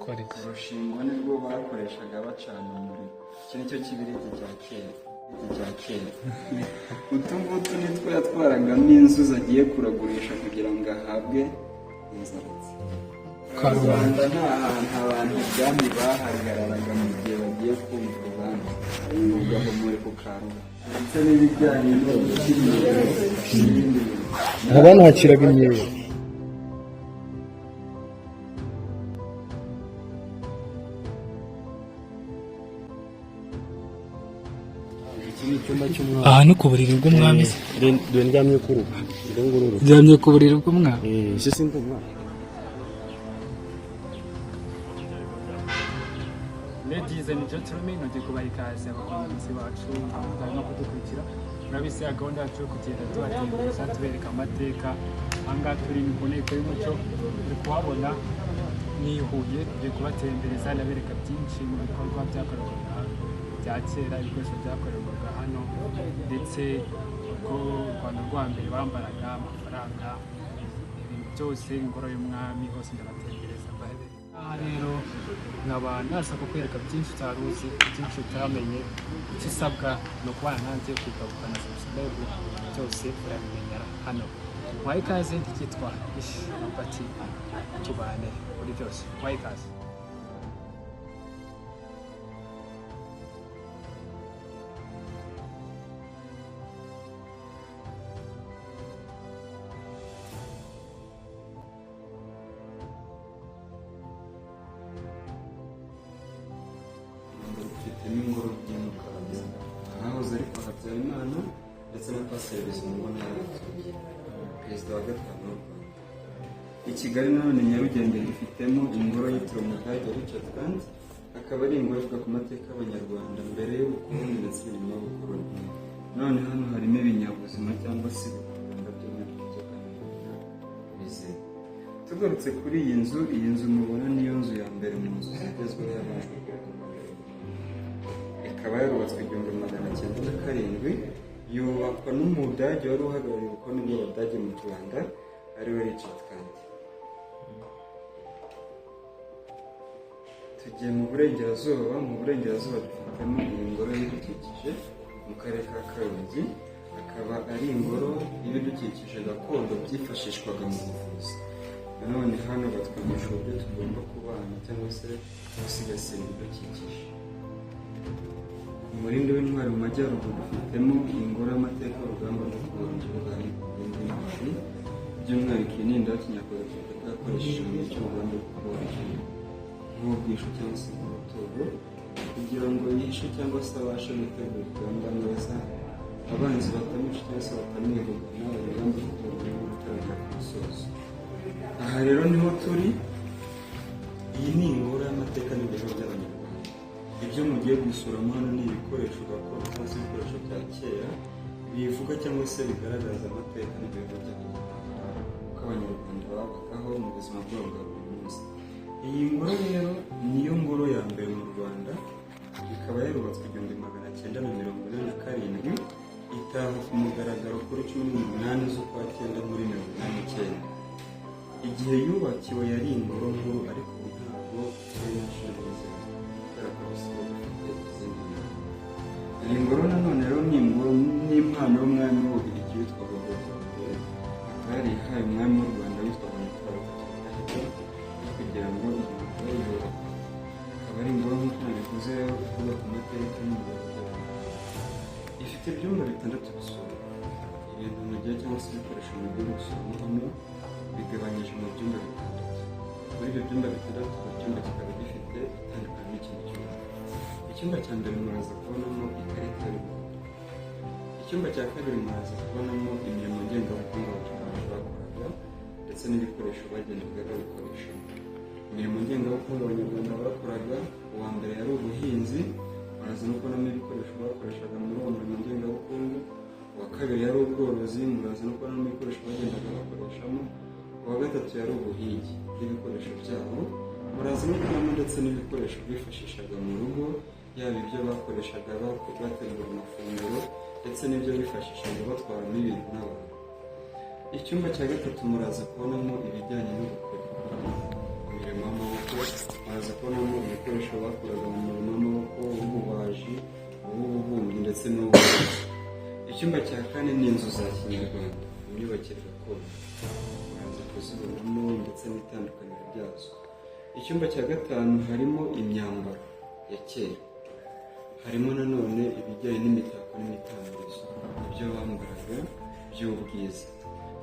urushingo nirwo bakoreshaga bacana umuriro. Iki nicyo kibiriti cya kera. Utu ngutu nitwo yatwaragamo inzuzi agiye kuragurisha kugira ngo ahabwe inzaratsi. Rwanda nta hantu abantu ibwami bahagararaga mu gihe bagiye kumva urubanza, ugahumure ku karubanda ndetse n'ibijyanye no gushyira n'ibindi bintu. Abantu haciraga imyeyo. Aha ni ku buriri bw'umwami. Ndyamye ku buriri bw'umwami. Ese simba umwami. Ladies and gentlemen, nongeye kubaha ikaze abakunzi bacu no kudukurikira. Murabise gahunda yacu yo kugenda tubatembereza tubereka amateka. Ahangaha turi mu nteko y'umuco, turi kuhabona ni Huye, tugiye kubatembereza nabereka byinshi mu bikorwa byakorerwaga bya kera, ibikoresho byakorerwaga hano, ndetse ubwo u Rwanda rwa mbere bambaraga amafaranga, ibintu byose, ingoro y'umwami, hose ndabatembereza. Aha rero nkaba nasaba kukwereka byinshi utari uzi, byinshi utamenye. Icyo usabwa ni ukubana nanjye, ukigabukana subscribe, byose urabimenyera hano. Waha ikaze, ndikitwa Ish Robert, tubane muri byose. Waha ikaze. N'ingoro y'Umukarabya ahahoze ari kwa Habyarimana ndetse na Pasiteri Bizimungu perezida wa gatanu w'u Rwanda. I Kigali nanone Nyarugenge ifitemo ingoro yitiriwe Umudage Richard Kandt, akaba ari ingoro ivuga ku mateka y'Abanyarwanda mbere y'ubukoloni ndetse nyuma y'ubukoloni. None hano harimo ibinyabuzima cyangwa se ibihingwa by'inyamaswa bizima. Tugarutse kuri iyi nzu mubona niyo nzu ya mbere mu nzu zigezweho y'abantu. Ikaba yarubatswe 1907, yubakwa n'Umudage wari uhagarariye ubukoloni bw'Abadage mu Rwanda, ariwe Richard Kandt. Tugiye mu burengerazuba dufitemo iyi ngoro y'ibidukikije mu karere ka Karongi, akaba ari ingoro y'ibidukikije gakondo byifashishwaga mu buvuzi. Nanone hano batwigisha uburyo tugomba kubana cyangwa se gusigasira ibidukikije. Umurindi w'intwari mu majyaruguru dufitemo ingoro y'amateka y'urugamba rwo kurwanya intwari, by'umwihariko ininda kinyarwanda yakoresheje mu gihe cy'urugamba rwo kurwanya nk'ubwishu cyangwa se nk'ubuturo, kugira ngo yihishe cyangwa se abashe gutegura urugamba neza, abanzi batamwica cyangwa se batamwivugana, urugamba rutaragera ku musozo. Aha rero niho turi. Iyi ni ingoro y'amateka n'imibereho by'Abanyarwanda. Ibyo mugiye gusuramo hano ni ibikoresho gakondo cyangwa se ibikoresho bya kera bivuga cyangwa se bigaragaza amateka n'imibereho by'Abanyarwanda, uko Abanyarwanda babagaho mu buzima bwabo bwa buri munsi. Iyi ngoro rero niyo ngoro ya mbere mu Rwanda, ikaba yarubatswe 1947, itahwa ku mugaragaro kuri 18 z'ukwa 9 muri 1989. Igihe yubakiwe yari ingoro nkuru, ariko ntabwo yari yashinzwe. Iyi ngoro nanone rero ni ingoro n'impano y'umwami w'Ububiligi witwaga Rudahigwa, akaba yarihaye umwami w'u Rwanda witwaga Mutara III kugira ngo yubake. Akaba ari ingoro nk'uko nabivuze ivuga ku mateka y'imibereho y'abantu. Ifite ibyumba 6 gusura. Ibintu mugiye cyangwa se ibikoresho mugiye gusuramo hano bigabanyije mu byumba 6. Muri ibyo byumba 6 buri cyumba kikaba gifite itandukanye n'ikindi cyumba. Icyumba cya mbere muraza kubonamo ikarita y'urugo. Icyumba cya kabiri muraza kubonamo imirimo ngengabukungu abaturage bakoraga ndetse n'ibikoresho bagendaga babikoresha. Imirimo ngengabukungu Abanyarwanda bakoraga, uwa mbere yari ubuhinzi, muraza no kubonamo ibikoresho bakoreshaga muri uwo murimo ngengabukungu. Uwa kabiri yari ubworozi, muraza no kubonamo ibikoresho bagendaga bakoreshamo. Uwa gatatu yari ubuhinzi n'ibikoresho byabo, muraza no kubonamo ndetse n'ibikoresho bifashishaga mu rugo, yaba ibyo bakoreshaga bategura amafunguro ndetse n'ibyo bifashishaga batwaramo ibintu n'abantu. Icyumba cya gatatu muraza kubonamo ibijyanye n'ubukorikori, imirimo y'amaboko, muraza kubonamo ibikoresho bakoraga mu murimo w'amaboko w'ububaji, uw'ububumbyi ndetse n'ubuvuzi. Icyumba cya kane ni inzu za kinyarwanda, imyubakire gakondo, uraza kuzibonamo ndetse n'itandukaniro ryazo. Icyumba cya gatanu harimo imyambaro ya kera, harimo nanone ibijyanye n'imitako n'imitambirizo, ibyo bambaraga by'ubwiza.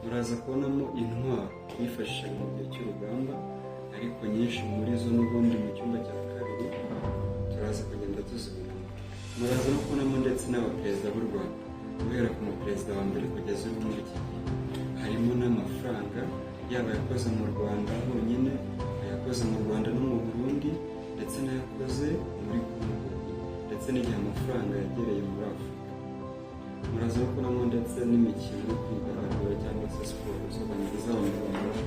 Muraza kubonamo intwaro bifashishaga mu gihe cy'urugamba, ariko nyinshi muri zo n'ubundi mu cyumba cya kabiri turaza kugenda tuzibonamo. Muraza no kubonamo ndetse n'abaperezida b'u Rwanda, guhera ku muperezida wa mbere kugeza ubu muri iki gihe. Harimo n'amafaranga, yaba ayakoze mu Rwanda honyine, ayakoze mu Rwanda no mu Burundi, ndetse n'ayakoze muri Congo, ndetse n'igihe amafaranga yagereye muri Afurika. Muraza no kubonamo ndetse n'imikino yo kwidagadura cyangwa se siporo z'abanyarwanda z'abanyarwanda.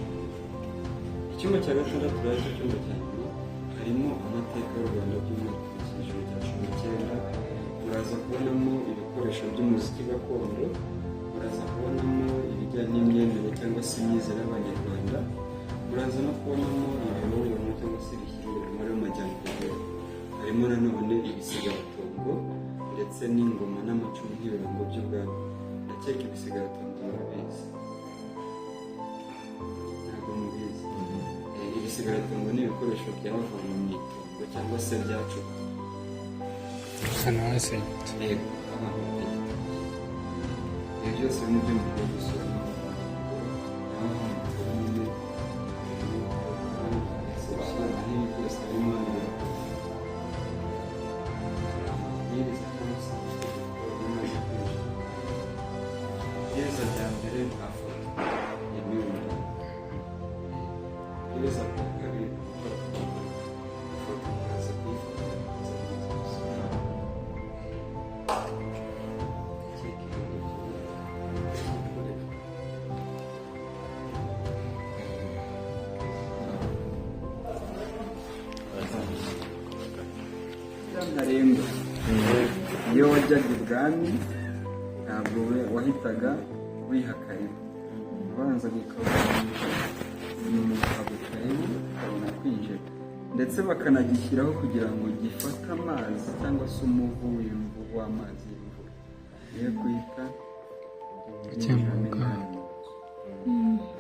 Icyumba cya gatandatu rero cyo cyumba cya nyuma harimo amateka y'u Rwanda by'umwaka w'igihumbi cya 19. Muraza kubonamo ibikoresho by'umuziki gakondo, muraza kubonamo ibijyanye n'imyemerere cyangwa se imyizere y'abanyarwanda, muraza no kubonamo ibihurirano cyangwa se ibishyingiranwa y'amajyambere. Harimo nanone ibisigaratongo ndetse n'ingoma n'amacumu nk'ibirango by'ubwami. Ndakeka ibisigaratongo murabizi, ntabwo mubizi? Ibisigaratongo ni ibikoresho byavanywe mu itongo cyangwa se byacuzwe hano hasenyutse. yego abantu bategeka. Ibi byose ni byo mukwiye gusuramo, aho hamukuru nyine reception, aho ibi byose harimo amabwiriza cyangwa se ibwiriza rya mbere nta foto yemewe. Ibwiriza rya kabiri gukora ifoto ukaza kuyifata ntarengwa. Iyo wajyaga ibwami ntabwo wahitaga wihakariwe, ubanza gukabukaribu ukabona kwinjira, ndetse bakanagishyiraho kugira ngo gifate amazi cyangwa se umuvu w'amazi y'imvura, niyo guhita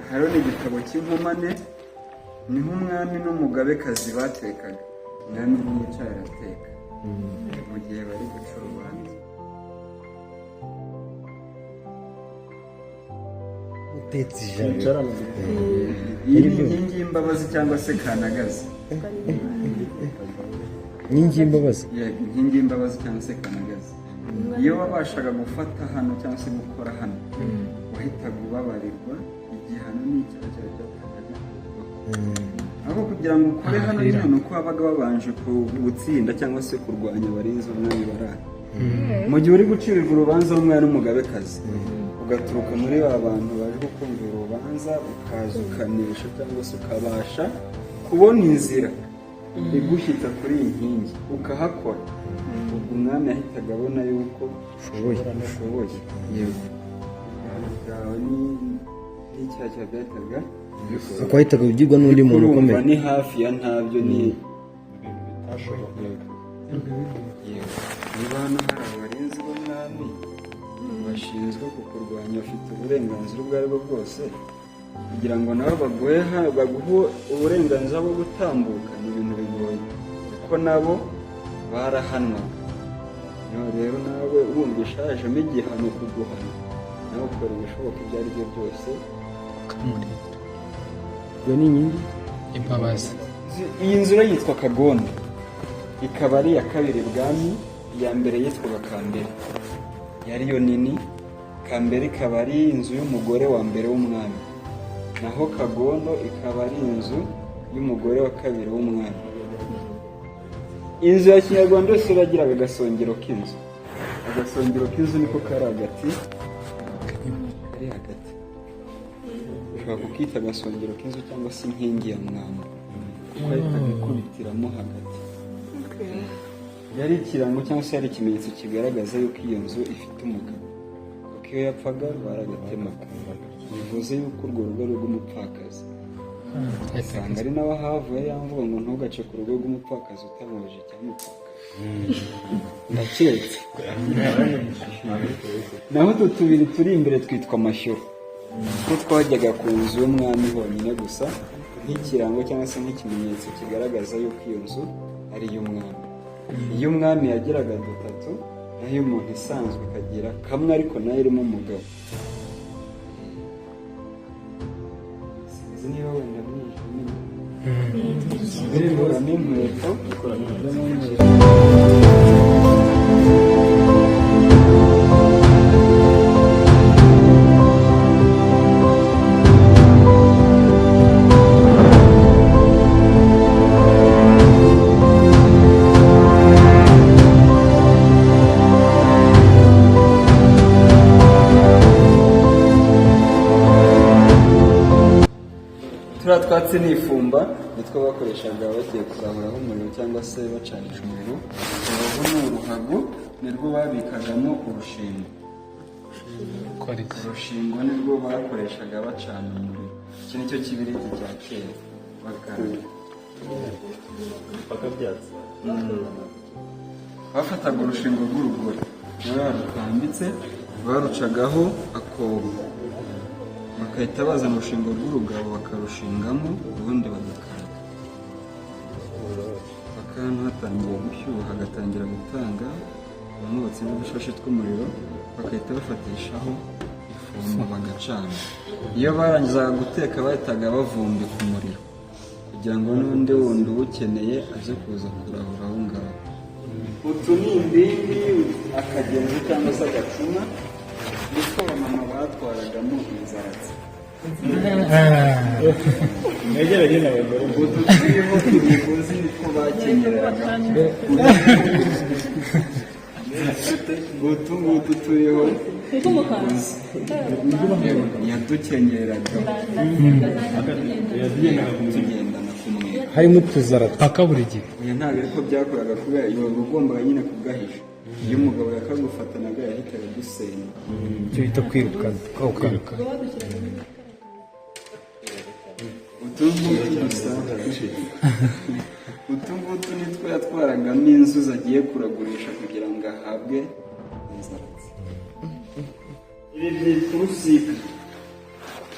hariho n'igitabo cy'inkomane, niho umwami n'umugabekazi batekaga. Umwami ntiyicaye arateka mu gihe bari guca urubanza. utetse ijana Iyi ni inkingi y'imbabazi cyangwa se kanagazi. inkingi y'imbabazi. Yego, inkingi y'imbabazi cyangwa se kanagazi. Iyo wabashaga gufata hano cyangwa se gukora hano, wahitaga ubabarirwa igihano n'icyaha cyawe cyatakaga. Aho kugira ngo ukore hano nyine ni uko wabaga wabanje gutsinda cyangwa se kurwanya abarinzi umwami barara. Mu gihe uri gucirirwa urubanza w'umwami n'umugabekazi, ugaturuka muri ba bantu baje kukumvira urubanza, ukaza ukanesha cyangwa se ukabasha kubona inzira igushyitsa kuri iyi nkingi ukahakora, ubwo umwami yahitaga abona yuko ushoboye. Yego, bwawe n'icyaha cyawe byahitaga kuko wahitaga ugirwa n'undi muntu ukomeye. Ni hafi ya ntabyo, ni niba hano hari abarinzi b'umwami bashinzwe kukurwanya, bafite uburenganzira ubwo ari bwo bwose kugira ngo nabo baguhe uburenganzira bwo gutambuka, ni ibintu bigoye kuko nabo barahanwaga. Rero nawe wumva ishajemo igihano kuguhana, nawe ukora ibishoboka ibyo ari byo byose ukamurinda. Iyo ni inkingi Imbabazi. Iyi nzu rero yitwa Kagondo, ikaba ari iya kabiri bwami. Iya mbere yitwaga Kambere, yariyo nini. Kambere ikaba ari inzu y'umugore wa mbere w'umwami, naho Kagondo ikaba ari inzu y'umugore wa kabiri w'umwami. Inzu ya kinyarwanda yose iragiraga agasongero k'inzu. Agasongero k'inzu niko kari hagati, ushobora kukita agasongero k'inzu cyangwa se inkingi ya mwamba, kuko yahitaga ikubitiramo hagati. Yari ikirango cyangwa se yari ikimenyetso kigaragaza yuko iyo nzu ifite umugabo, kuko iyo yapfaga baragatemaga, bivuze yuko urwo rugo ari urw'umupfakazi. usanga ari nawe havuye yamvuga ngo ntugace ku rugo rw'umupfakazi utamubije icyamupfaka ndaketse. naho utu tubiri turi imbere twitwa amashyoro, ko twajyaga ku nzu y'umwami honyine gusa nk'ikirango cyangwa se nk'ikimenyetso kigaragaza yuko iyo nzu ari iy'umwami. iyo umwami yagiraga dutatu, naho iyo umuntu isanzwe ikagira kamwe ariko nayo irimo umugabo. sinzi niba wenda mwijimye n'inkweto turiya twatsi ni ifumba, nitwo bakoreshaga bagiye kurahuraho umuriro cyangwa se bacanisha umuriro. uruhu ni uruhago, nirwo babikagamo urushingo. urushingo nirwo bakoreshaga bacana umuriro. iki nicyo kibiriti cya kera bakabyatsa. bafataga urushingo rw'urugori nawe barutambitse, barucagaho akobo, bagahita bazana urushingo rw'urugabo bakarushingamo, ubundi bagakaraga. akantu hatangiye gushyuha hagatangira gutanga umwotsi n'udushashi tw'umuriro, bagahita bafatishaho ifumba bagacana. iyo barangizaga guteka bahitaga bavumbika umuriro kugira ngo n'undi wundi uwukeneye aze kuza kurahura aho ngaho. utu ni imbindi, akagenzi cyangwa se agacuma, nitwo abamama batwaragamo inzaratsi. mwegeranye n'abagore. utu turiho imigozi nitwo bakenyeraga. utu ngutu turiho imigozi yadukenyeraga tugendana kumwe. harimo utuzara paka buri gihe. Oya, ntabwo ariko byakoraga kubera iyo ugombaga nyine kugahisha. iyo umugabo yakagufatanaga yahitaga agusenya. icyo bita kwirukana. utu ngutu nitwo yatwaragamo inzuzi agiye kuragurisha kugira ngo ahabwe inzaratsi. ibi byitwa urusika.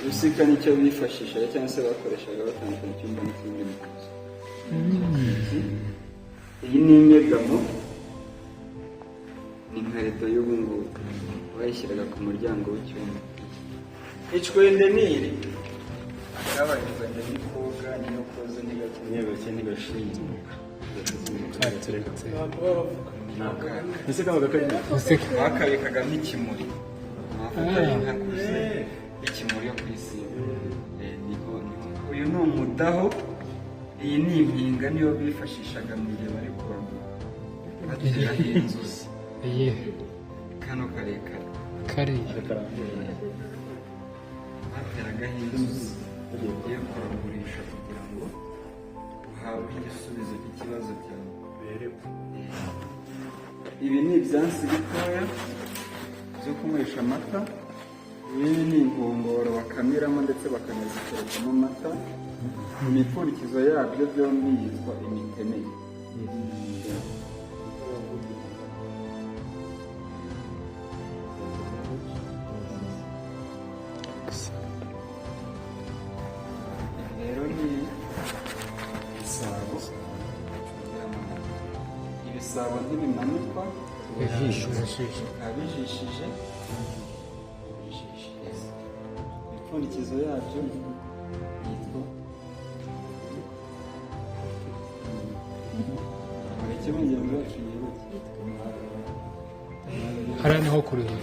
urusika nicyo bifashishaga cyangwa se bakoreshaga batandukanya icyumba n'ikindi mu nzu. iyi ni inyegamo, ni inkweto y'ubu ngubu bayishyiraga ku muryango w'icyumba. icwende ni iri akabarizanya n'ikoga niyo koze ntigake ntigashinga. ese kabaga karimo bakabikaga nk'ikimuri, amavuta y'inka kuze ikimuri yo kwisiga. uyu ni umudaho, iyi ni impinga niyo bifashishaga mu gihe bari kuragura bateraho inzuzi. kano karekare bateragaho inzuzi ugiye kuragurisha kugira ngo uhabwe igisubizo cy'ikibazo cyawe. ibi ni ibyansi bitoya byo kunywesha amata. ibi ni inkongoro bakamiramo ndetse bakanaziterekamo amata. imipfundikizo yabyo byombi yitwa imitemeri. rero ni ibisabo. ibisabo ntibimanikwa, bikaba bijishije. imipfundikizo yabyo yitwa mureke mugenzi wacu yibuke. hariya niho kureba.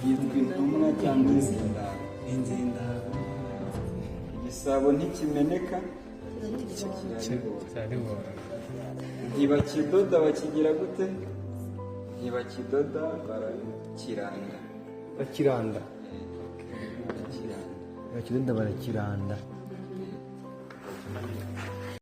yitwa intumwa cyangwa inzindaro. igisabo ntikimeneka, ntibakidoda, bakigira gute? ntibakidoda, barakiranda. bakidoda barakiranda.